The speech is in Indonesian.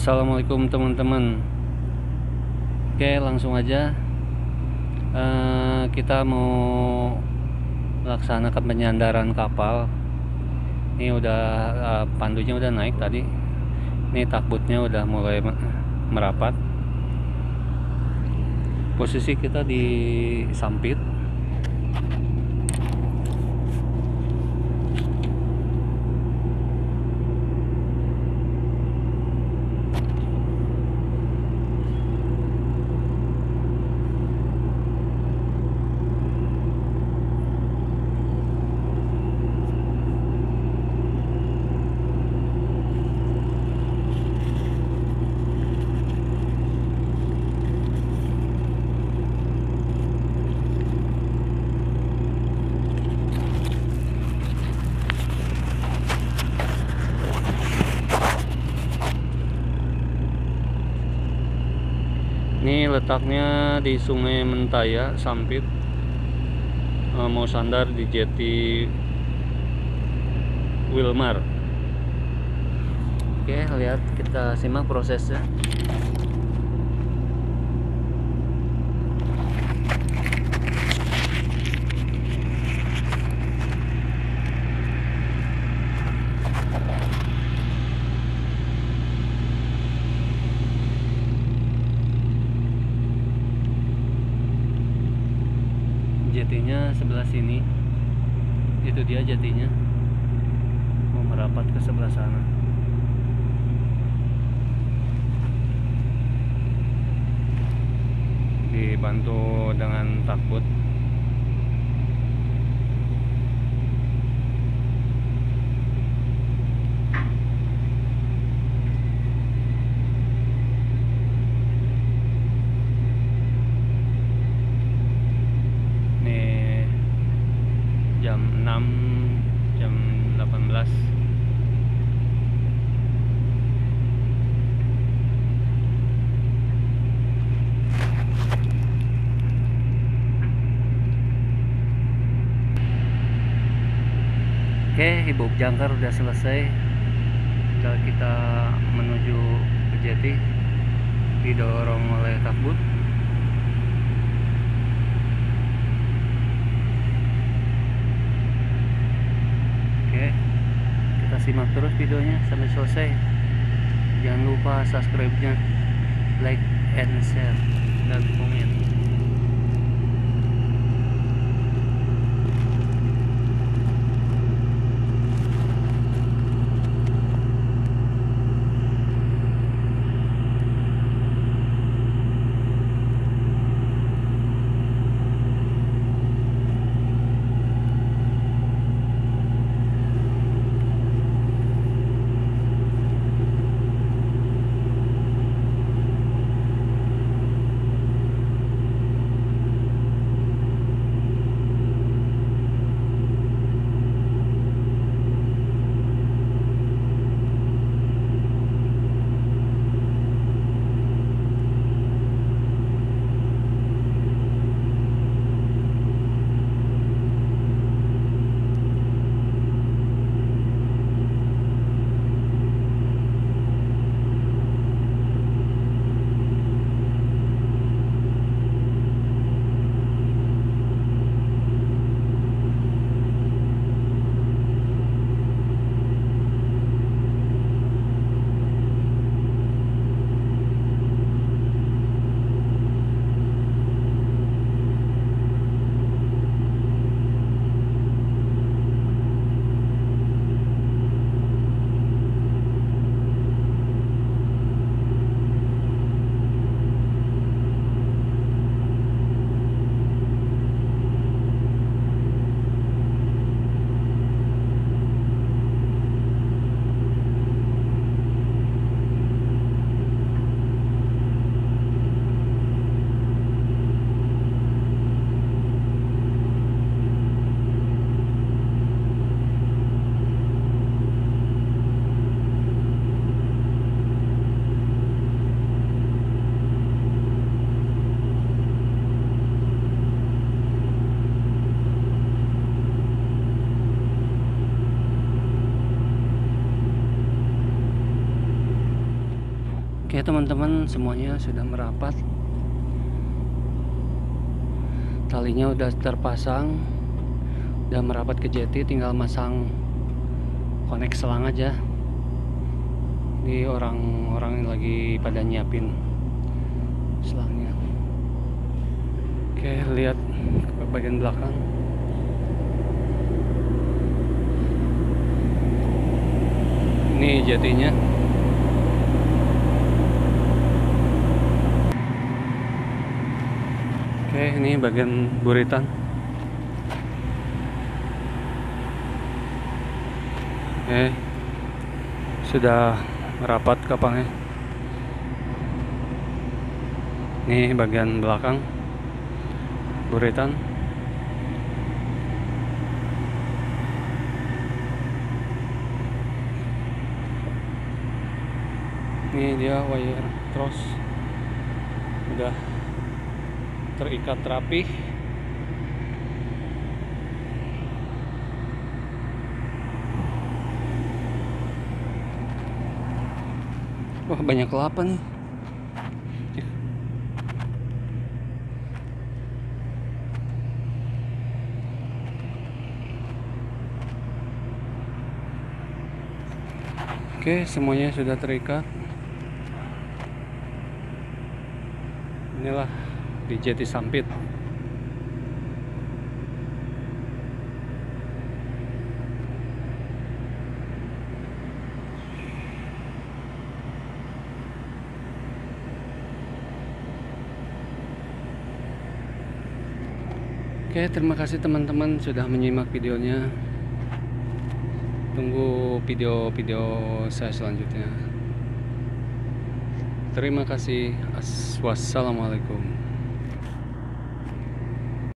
Assalamualaikum teman-teman. Oke, langsung aja. Kita mau melaksanakan penyandaran kapal. Ini udah pandunya udah naik tadi. Ini takbutnya udah mulai merapat. Posisi kita di sampit. Ini letaknya di Sungai Mentaya, Sampit. Mau sandar di jeti Wilmar. Oke, lihat, kita simak prosesnya. Jetinya sebelah sini, itu dia jetinya, mau merapat ke sebelah sana. Dibantu dengan takbut. Jam 6, jam 18. Oke, hibuk jangkar udah selesai. Tinggal kita menuju ke jeti, didorong oleh takbut. Kita simak terus videonya sampai selesai. Jangan lupa subscribe-nya, like and share, dan komen. Oke teman-teman, semuanya sudah merapat. Talinya udah terpasang, udah merapat ke jeti, tinggal masang konek selang aja. Ini orang-orang lagi pada nyiapin selangnya. Oke, lihat ke bagian belakang. Ini jetinya. Oke, ini bagian buritan. Oke, sudah merapat kapangnya. Ini bagian belakang buritan. Ini dia wire cross, udah terikat rapi. Wah, banyak kelapa nih. Oke, semuanya sudah terikat. Inilah di jeti Sampit. Oke, terima kasih teman-teman sudah menyimak videonya. Tunggu video-video saya selanjutnya. Terima kasih. Wassalamualaikum.